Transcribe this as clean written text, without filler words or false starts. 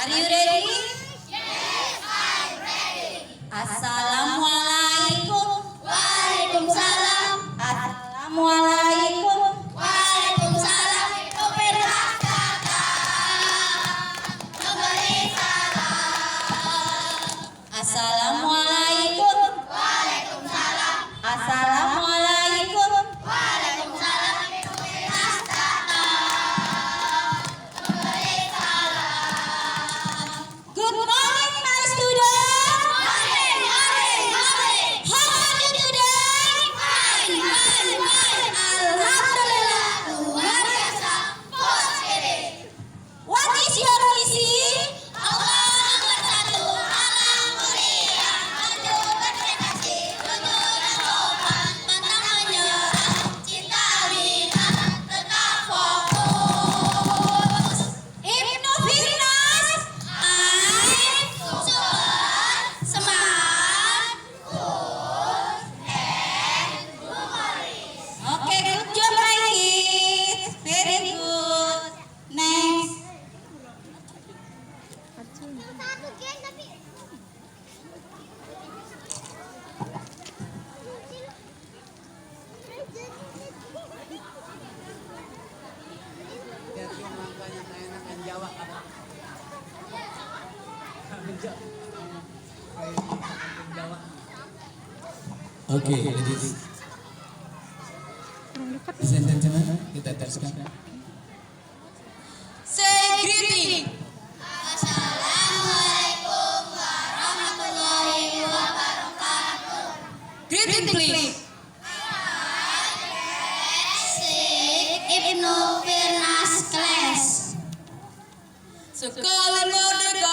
Are you ready? Yes, I'm ready. Assalamualaikum. Waalaikumsalam. Assalamualaikum. Waalaikumsalam. Memberi salam. Assalamualaikum. Waalaikumsalam. Assalamualaikum. Waalaikumsalam. Memberi salam. Good morning, my student. Morning, morning, morning. How are you today? Fine, fine, fine. Alhamdulillah. Luar biasa. Positif. What is your misi? Allah nomor satu, alam mulia, maju berprestasi, menuju sopan, pantang menyerah, cinta bina, tetap fokus. Ibnu Firnas. Ain, Sun, Semangat, Kun, Humoris. Okay, good job, my kids. Very good. Next. Biar cuma banyak enakan Jawa apa? Jawa. Okay, ladies and gentlemen, kita teruskan. Say greeting. Assalamualaikum warahmatullahi wabarakatuh. Greeting, please. Ibnu Firnas class. Sekali merdeka